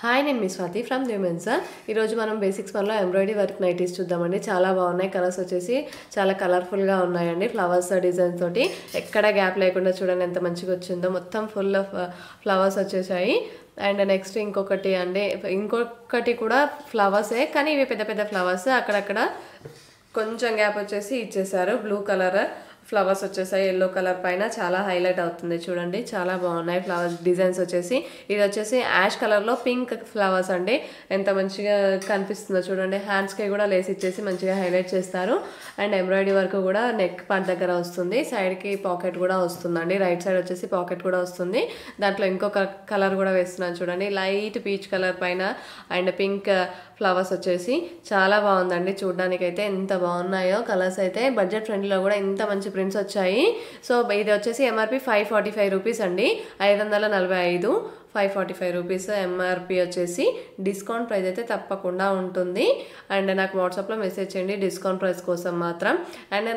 Hi నేను మీ Swathi from న్యూమెన్సా. ఈరోజు మనం బేసిక్స్ వన్లో ఎంబ్రాయిడరీ వర్క్ నైటీస్ చూద్దామండి. చాలా బాగున్నాయి. కలర్స్ వచ్చేసి చాలా కలర్ఫుల్గా ఉన్నాయండి. ఫ్లవర్స్ డిజైన్ తోటి ఎక్కడ గ్యాప్ లేకుండా చూడండి ఎంత మంచిగా వచ్చిందో. మొత్తం ఫుల్ ఆఫ్ ఫ్లవర్స్ వచ్చేసాయి. అండ్ నెక్స్ట్ ఇంకొకటి కూడా ఫ్లవర్సే, కానీ ఇవి పెద్ద పెద్ద ఫ్లవర్స్. అక్కడక్కడ కొంచెం గ్యాప్ వచ్చేసి ఇచ్చేసారు. బ్లూ కలర్ ఫ్లవర్స్ వచ్చేసాయి. ఎల్లో కలర్ పైన చాలా హైలైట్ అవుతుంది చూడండి. చాలా బాగున్నాయి ఫ్లవర్స్ డిజైన్స్ వచ్చేసి. ఇది వచ్చేసి యాష్ కలర్లో పింక్ ఫ్లవర్స్ అండి. ఎంత మంచిగా కనిపిస్తుందో చూడండి. హ్యాండ్స్కి కూడా లేస్ ఇచ్చేసి మంచిగా హైలైట్ చేస్తారు. అండ్ ఎంబ్రాయిడరీ వర్క్ కూడా నెక్ పార్ట్ దగ్గర వస్తుంది. సైడ్కి పాకెట్ కూడా వస్తుందండి. రైట్ సైడ్ వచ్చేసి పాకెట్ కూడా వస్తుంది. దాంట్లో ఇంకొక కలర్ కూడా వేస్తున్నాను చూడండి. లైట్ పీచ్ కలర్ పైన అండ్ పింక్ ఫ్లవర్స్ వచ్చేసి చాలా బాగుందండి. చూడడానికి అయితే ఎంత బాగున్నాయో కలర్స్ అయితే. బడ్జెట్ ఫ్రెండ్లీలో కూడా ఇంత మంచి ప్రింట్స్ వచ్చాయి. సో ఇది వచ్చేసి ఎంఆర్పి 545 రూపీస్ అండి. 545 545 రూపీస్ ఎంఆర్పి వచ్చేసి. డిస్కౌంట్ ప్రైస్ అయితే తప్పకుండా ఉంటుంది. అండ్ నాకు వాట్సాప్లో మెసేజ్ చేయండి డిస్కౌంట్ ప్రైస్ కోసం మాత్రం. అండ్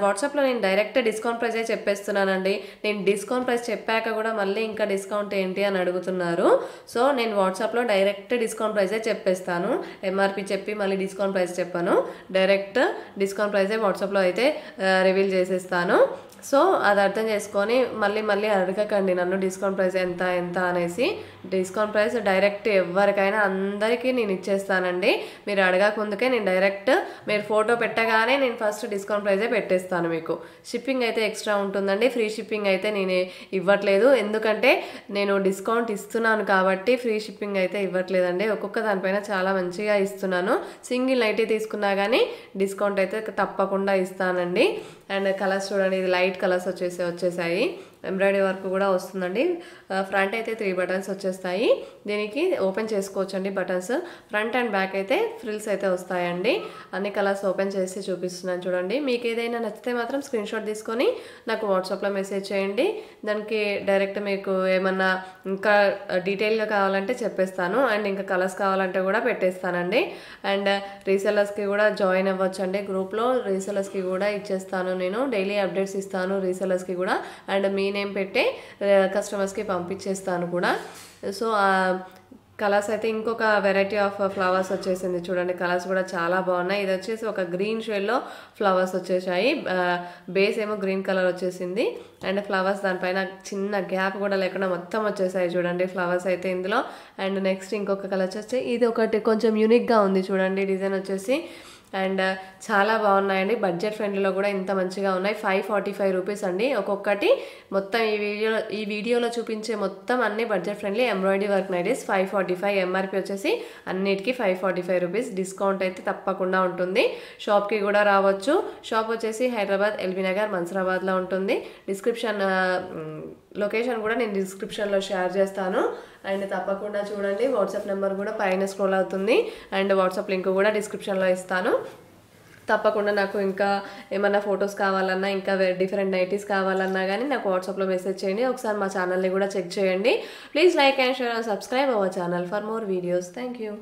వాట్సాప్లో నేను డైరెక్ట్ డిస్కౌంట్ ప్రైజే చెప్పేస్తున్నానండి. నేను డిస్కౌంట్ ప్రైస్ చెప్పాక కూడా మళ్ళీ ఇంకా డిస్కౌంట్ ఏంటి అని అడుగుతున్నారు. సో నేను వాట్సాప్లో డైరెక్ట్ డిస్కౌంట్ ప్రైజే చెప్పేస్తాను. ఎంఆర్పి చెప్పి మళ్ళీ డిస్కౌంట్ ప్రైస్ చెప్పాను. డైరెక్ట్ డిస్కౌంట్ ప్రైజే వాట్సాప్లో అయితే రివీల్ చేసేస్తాను. సో అది అర్థం చేసుకొని మళ్ళీ అడగకండి నన్ను డిస్కౌంట్ ప్రైస్ ఎంత అనేసి. డిస్కౌంట్ ప్రైస్ డైరెక్ట్ ఎవరికైనా అందరికీ నేను ఇచ్చేస్తానండి. మీరు అడగక ముందుకే నేను డైరెక్ట్ మీరు ఫోటో పెట్టగానే నేను ఫస్ట్ డిస్కౌంట్ ప్రైజే పెట్టేస్తాను మీకు. షిప్పింగ్ అయితే ఎక్స్ట్రా ఉంటుందండి. ఫ్రీ షిప్పింగ్ అయితే నేను ఇవ్వట్లేదు. ఎందుకంటే నేను డిస్కౌంట్ ఇస్తున్నాను కాబట్టి ఫ్రీ షిప్పింగ్ అయితే ఇవ్వట్లేదండి. ఒక్కొక్క దానిపైన చాలా మంచిగా ఇస్తున్నాను. సింగిల్ నైటీ తీసుకున్నా కానీ డిస్కౌంట్ అయితే తప్పకుండా ఇస్తానండి. అండ్ కలర్స్ చూడండి. ఇది లైట్ కలర్స్ వచ్చేసాయి. ఎంబ్రాయిడరీ వర్క్ కూడా వస్తుందండి. ఫ్రంట్ అయితే 3 బటన్స్ వచ్చేస్తాయి. దీనికి ఓపెన్ చేసుకోవచ్చండి బటన్స్. ఫ్రంట్ అండ్ బ్యాక్ అయితే ఫ్రిల్స్ అయితే వస్తాయండి. అన్ని కలర్స్ ఓపెన్ చేసి చూపిస్తున్నాను చూడండి. మీకు ఏదైనా నచ్చితే మాత్రం స్క్రీన్ షాట్ తీసుకొని నాకు వాట్సాప్లో మెసేజ్ చేయండి. దానికి డైరెక్ట్ మీకు ఏమన్నా ఇంకా డీటెయిల్గా కావాలంటే చెప్పేస్తాను. అండ్ ఇంకా కలర్స్ కావాలంటే కూడా పెట్టేస్తానండి. అండ్ రీసెల్లర్స్కి కూడా జాయిన్ అవ్వచ్చండి. గ్రూప్లో రీసెల్లర్స్కి కూడా ఇచ్చేస్తాను. నేను డైలీ అప్డేట్స్ ఇస్తాను రీసెల్లర్స్కి కూడా. అండ్ మీ నేమ్ పెట్టే కస్టమర్స్కి పంపించేస్తాను కూడా. సో కలర్స్ అయితే ఇంకొక వెరైటీ ఆఫ్ ఫ్లవర్స్ వచ్చేసింది చూడండి. కలర్స్ కూడా చాలా బాగున్నాయి. ఇది వచ్చేసి ఒక గ్రీన్ షేడ్లో ఫ్లవర్స్ వచ్చేసాయి. బేస్ ఏమో గ్రీన్ కలర్ వచ్చేసింది. అండ్ ఫ్లవర్స్ దానిపైన చిన్న గ్యాప్ కూడా లేకుండా మొత్తం వచ్చేసాయి చూడండి ఫ్లవర్స్ అయితే ఇందులో. అండ్ నెక్స్ట్ ఇంకొక కలర్ వచ్చేసి ఇది ఒకటి కొంచెం యూనిక్గా ఉంది చూడండి డిజైన్ వచ్చేసి. అండ్ చాలా బాగున్నాయండి. బడ్జెట్ ఫ్రెండ్లీలో కూడా ఇంత మంచిగా ఉన్నాయి. 545 రూపీస్ అండి ఒక్కొక్కటి. మొత్తం ఈ వీడియోలో చూపించే మొత్తం అన్ని budget friendly embroidery work nighties 545. MRP వచ్చేసి అన్నిటికీ 545 రూపీస్. డిస్కౌంట్ అయితే తప్పకుండా ఉంటుంది. షాప్కి కూడా రావచ్చు. షాప్ వచ్చేసి హైదరాబాద్ ఎల్బీ నగర్ మన్సూరాబాద్లో ఉంటుంది. లొకేషన్ కూడా నేను డిస్క్రిప్షన్లో షేర్ చేస్తాను. అండ్ తప్పకుండా చూడండి. వాట్సాప్ నెంబర్ కూడా పైన స్క్రోల్ అవుతుంది. అండ్ వాట్సాప్ లింక్ కూడా డిస్క్రిప్షన్లో ఇస్తాను. తప్పకుండా నాకు ఇంకా ఏమన్నా ఫొటోస్ కావాలన్నా ఇంకా డిఫరెంట్ నైటీస్ కావాలన్నా కానీ నాకు వాట్సాప్లో మెసేజ్ చేయండి. ఒకసారి మా ఛానల్ని కూడా చెక్ చేయండి. Please like and share and subscribe our channel for more videos. Thank you.